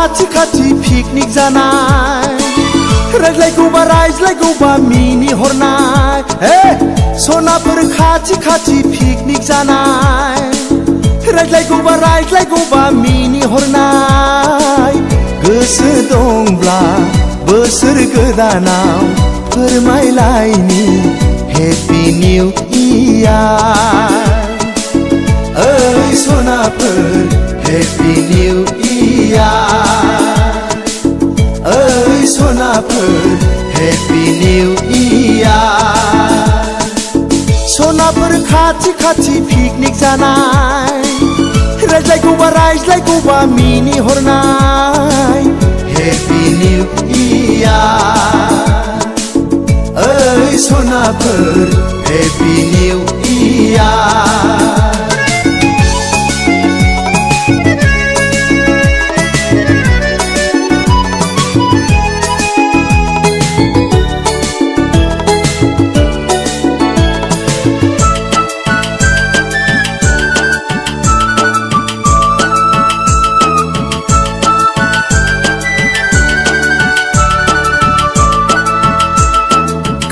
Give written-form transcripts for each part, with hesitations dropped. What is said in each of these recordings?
खाथि पिकनिक जानाय रायज्लायगौबा मिनि हरनाय सनाफोर खाथि पिकनिक जानाय रायज्लायगौबा मिनि हरनाय गोसो दंब्ला बोसोर गोदानाव फोरमायलायनि हेपि निउ इयार ओइ सनाफोर हेपि निउ इयार ओइ सनाफोर हेपि निउ इयार सनाफोर खाथि पिकनिक जानाय रायज्लायगौबा मिनि हरनाय हेपि निउ इयार ओइ सनाफोर हेपि निउ इयार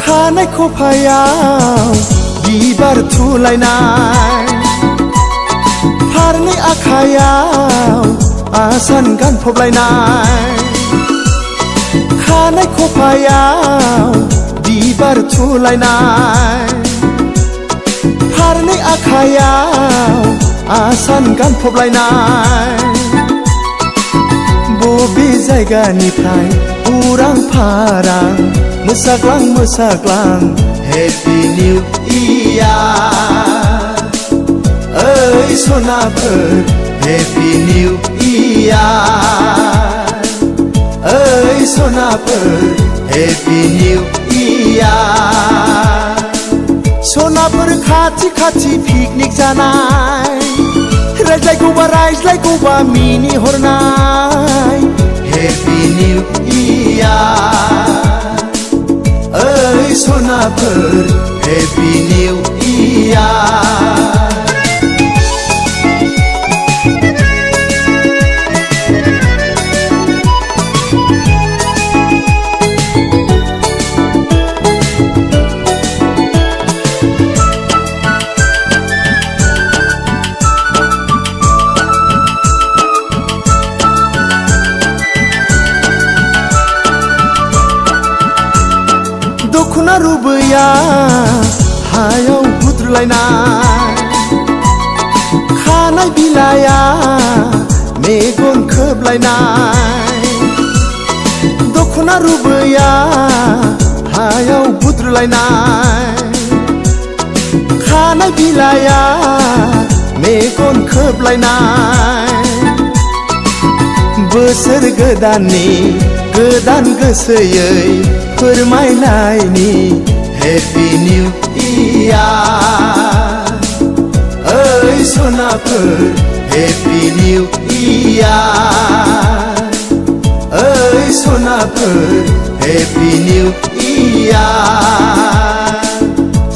खानाय खफायाव बिबार थुलायनाय फारनै आखायाव आसान गानफबलायनाय खानाय खफायाव बिबार थुलायनाय फारनै आखायाव आसान गानफबलायनाय बबे जायगानिफ्राय उरां फारां मोसाग्लां हेपि निउ इयार ओइ सनाफोर हेपि निउ इयार ओइ सनाफोर हेपि निउ इयार सनाफोर खाथि पिकनिक जानाय रायज्लायगौबा मिनि हरनाय हेपि निउ इयार ओइ सनाफोर हेपि निउ इयार दखना रुबैया हायाव बुद्रुलायनाय खानाय बिलाया मेगन खोबलायनाय दखना रुबैया हायाव बुद्रुलायनाय खानाय बिलाया मेगन खोबलायनाय बोसोर गोदाननि गोदान गोसोयै फोरमायलायनि हेपि निउ इयार ओइ सनाफोर हेपि निउ इयार ओइ सनाफोर हेपि निउ इयार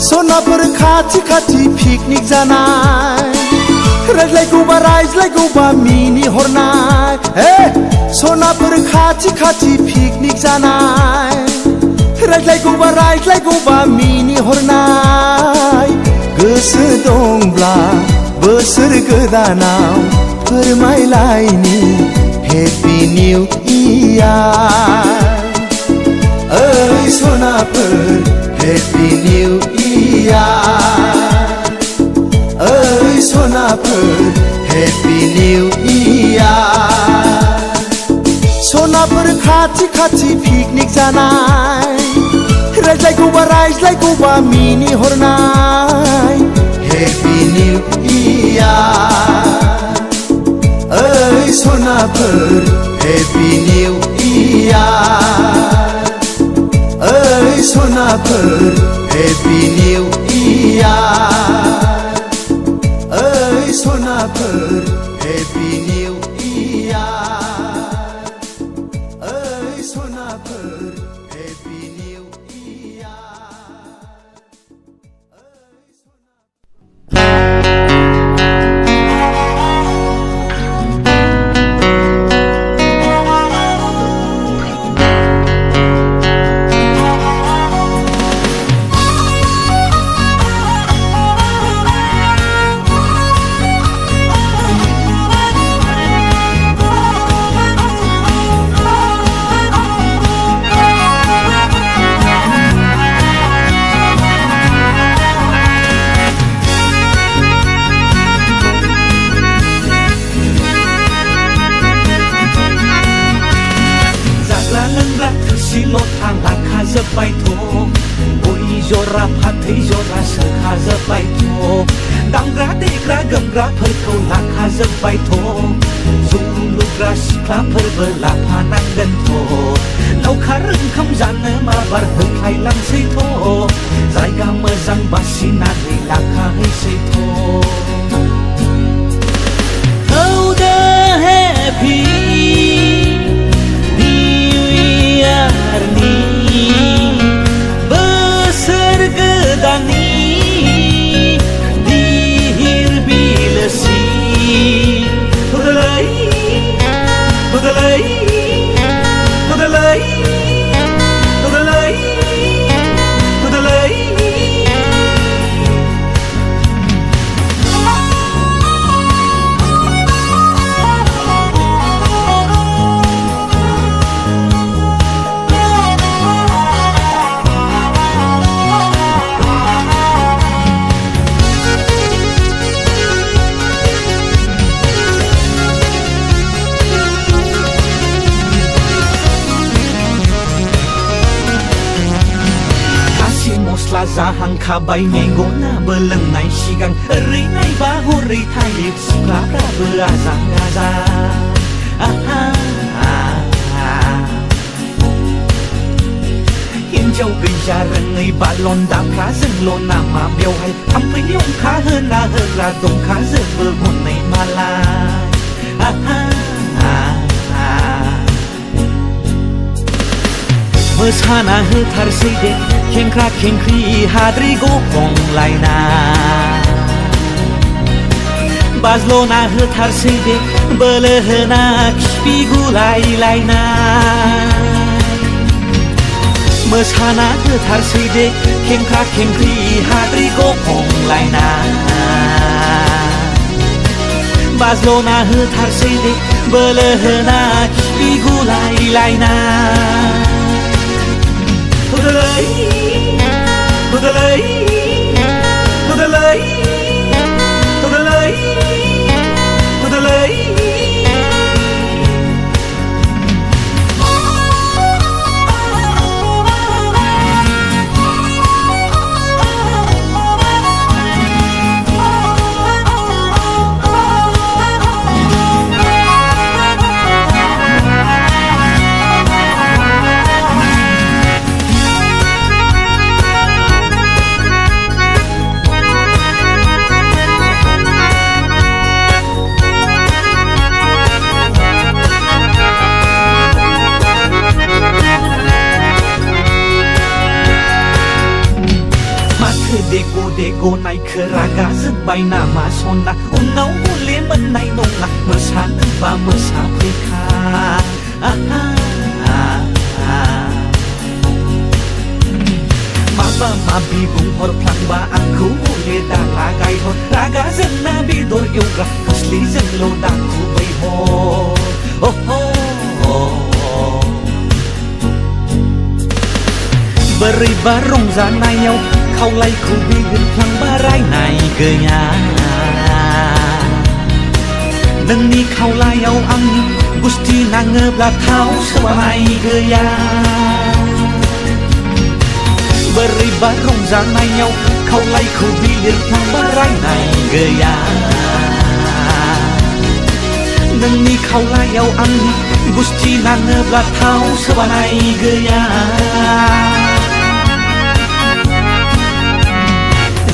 सनाफोर खाथि पिकनिक जानाय रायज्लायगौबा मिनि हरनाय सनाफोर खाथि पिकनिक जानाय रायज्लायगौबा मिनि हरनाय गोसो दंब्ला बोसोर गोदानाव फोरमायलायनि हेपि निउ इयार ओइ सनाफोर हेपि निउ इयार ओइ सनाफोर हेपि निउ इयार सनाफोर खाथि पिकनिक जानाय रायज्लायगौबा मिनि हरनाय हेपि निउ इयार ओइ सनाफोर हेपि निउ इयार ओइ सनाफोर हेपि निउ इयार ओइ सनाफोर हेपि निउ इयार ओइ सनाफोर हेपि निउ इयार थोरसिल' थालाखा जोब्बायथ' गय जरा फाथै जरासो खाजोब्बायथ' दामग्रा देग्रा गोमग्राफोरखौ लाखाजोब्बायथ' जौ लुग्रा सिख्लाफोरबो लाफानांगोनथ' लावखार ओंखाम जानो माबार होख्लायलांसैथ' जायगा मोजां बासिनानै लाखाहैसैथ' Oh the happy New Year-नि बोसोर गोदाननि दिहिर बिलोसि हुदलै हुदलै हुदलै हुदलै हुदलै मस्ला जाहांखाबाय मेगनाबो लोंनाय सिगां ओरै नायबा हरै थायो सिख्लाफ्राबो आजां गाजा हिन्जाव गैजा रोङै बालन्दाफ्रा जोंल' नामा बेवहाय थाम्फै अंखा होना होग्रा दंखाजोबो हनै मालाय मोसाना होथारसै दे खेंख्रा खेंख्रि हाद्रि गफंलायना बाज्ल'ना होथारसै दे बोलो होना खिफि गुलायलायनाय मोसाना होथारसै दे खेंख्रा खेंख्रि हाद्रि गफंलायनाय बाज्ल'ना होथारसै दे बोलो होना खिफि गुलायलायनाय हुदलै हुदलै हुदलै हुदलै हुदलै देग' नायखो रागा जोंबाय नामा सना उनाव हले मोननाय नङा मोसानोबा मोसाफैखा माबा माबि बुंहरफ्लांबा आंखौ हले दालागायहर रागा जोंना बेदर एवग्रा खोस्लिजोंल' दाखुबै बोरैबा रंजानायाव खावलायखौ बिरफ्लांबा रायनाय गैया नोंनि खावलायाव आंनि गुस्थि नाङोब्ला थाव सोमाय गैया बोरैबा रंजानायाव खावलायखौ बिरफ्लांबा रायनाय गैया नोंनि खावलायाव आंनि गुस्थि नाङोब्ला थाव सोमाय गैया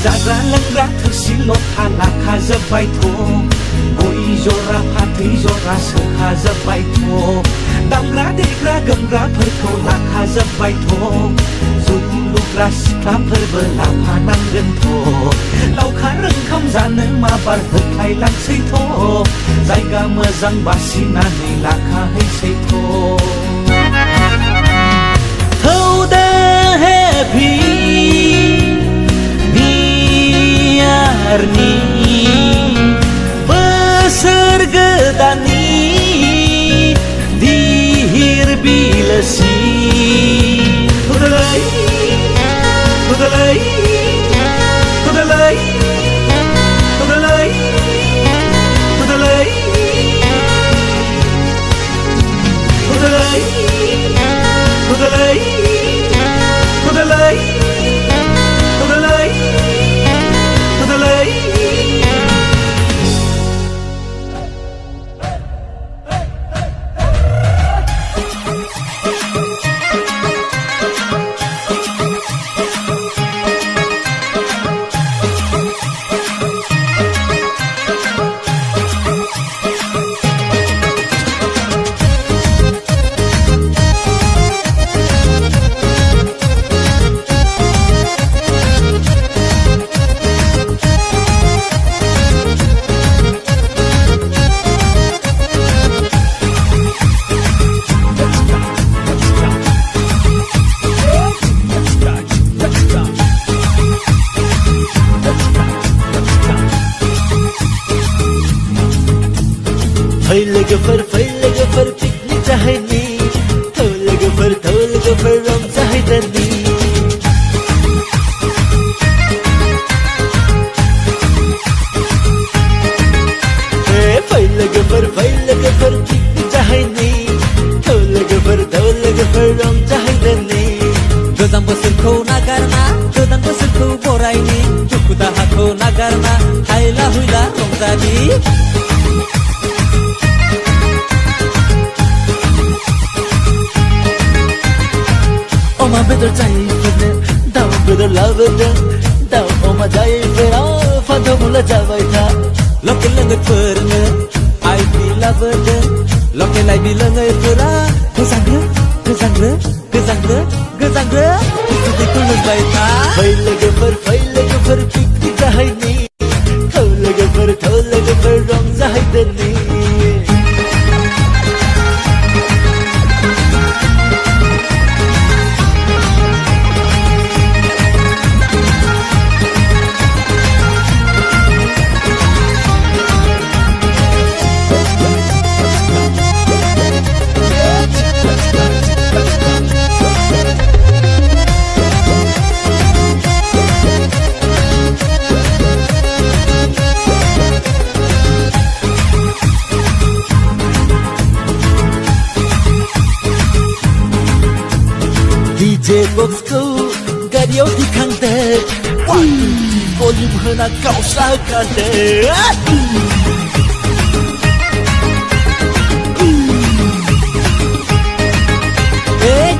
जाग्रा लोंग्रा थोरसिल' थालाखाजोब्बायथ' गय जरा फाथै जरासो खाजोब्बायथ' दामग्रा देग्रा गोमग्राफोरखौ लाखाजोब्बायथ' जौ लुग्रा सिख्लाफोरबो लाफानांगोनथ' लावखार ओंखाम जानो माबार होख्लायलांसैथ' जायगा मोजां बासिनानै लाखाहैसैथ' Oh the happy New बोसोर गोदाननि दिहिर बिलोसि हुदलै हुदलै हुदलै हुदलै हुदलै हुदलै Todalai, todalai, todalai, todalai. Fail gafar picnic jahani Thol gafar ram jahidani Fail gafar picnic jahani Thol gafar ram jahidani Godan bosorkho nagarna godan bosorkho boraini duku dahakho nagarna haila huila rongjani Oma bedor jayfirne daw bedor lavde daw oma jayfira fado mula jawaita loke langai purne ai bi lavde loke lai bi langai pura gezangre itu kulun baita fail gafar pikti jahini thol gafar rong jahidani DJ box ko gario di khangde volume hana kausa kade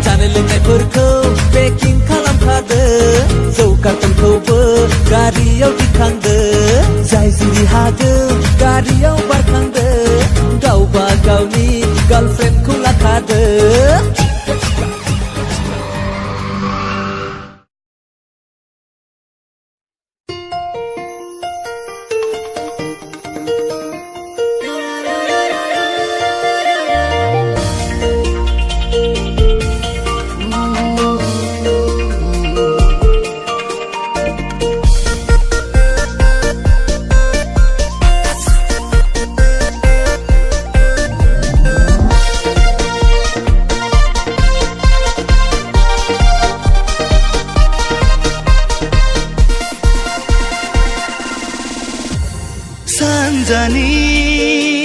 channel ngai purko packing khalam khade zaukarton ko bo gario di khangde jai juri hade gario bar khangde gauba gauni girlfriend khula khade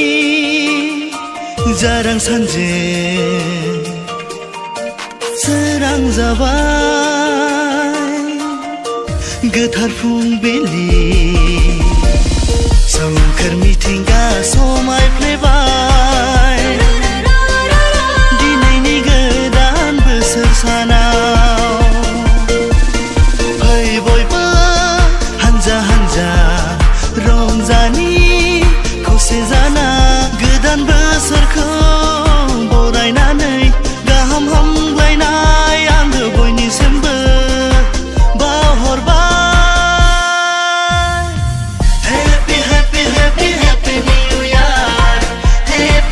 산자니 자랑 산제 사랑 जाबाय गोथार फुंबिलि सोमखोर मिथिंगा समायफ्लेबाय दिनैनि गोदान बोसोर सानाव फै बयबो हानजा हानजा रंजानि खौसे जाना गोदान बोसोरखौ बरायनानै गाहाम हामलायनाय आङो बयनिसिमबो बावहरबाय Happy Happy Happy Happy New Year Happy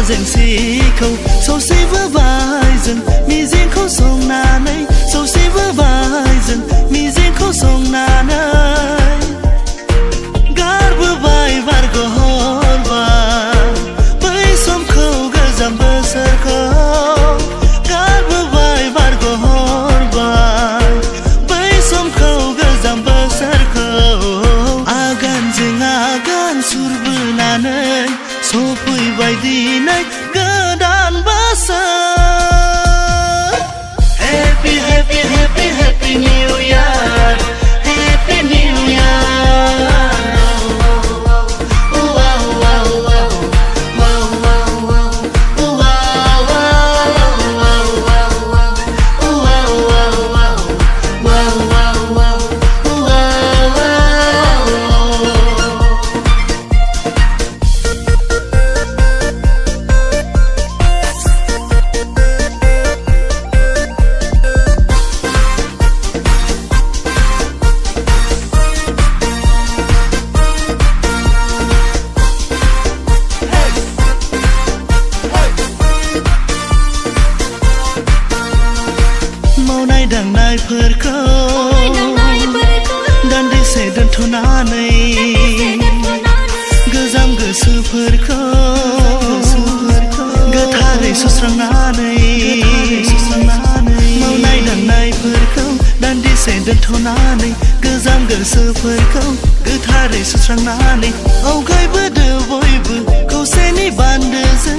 जेंसिखौ सौसिबोबाय जों मिजिंखौ संनानै सौसिबोबाय जों मिजिंखौ संनानै गारबोबाय बारग'हरबाय बै समखौ गोजाम बोसोरखौ गारबोबाय बारग'हरबाय बै समखौ गोजाम बोसोरखौ आगानजों आगान सुरबोनानै सफैबाय दिनै गोदान बोसोर Happy Happy Happy Happy New Year Happy New Year मावनाय दांनायफोरखौ दान्दिसे दोनथ'नानै गोजाम गोसोफोरखौ गोथारै सुस्रांनानै मावनाय दांनायफोरखौ दान्दिसे दोनथ'नानै गोजाम गोसोफोरखौ गोथारै सुस्रांनानै आवगायबोदो बयबो खौसेनि बान्दोजों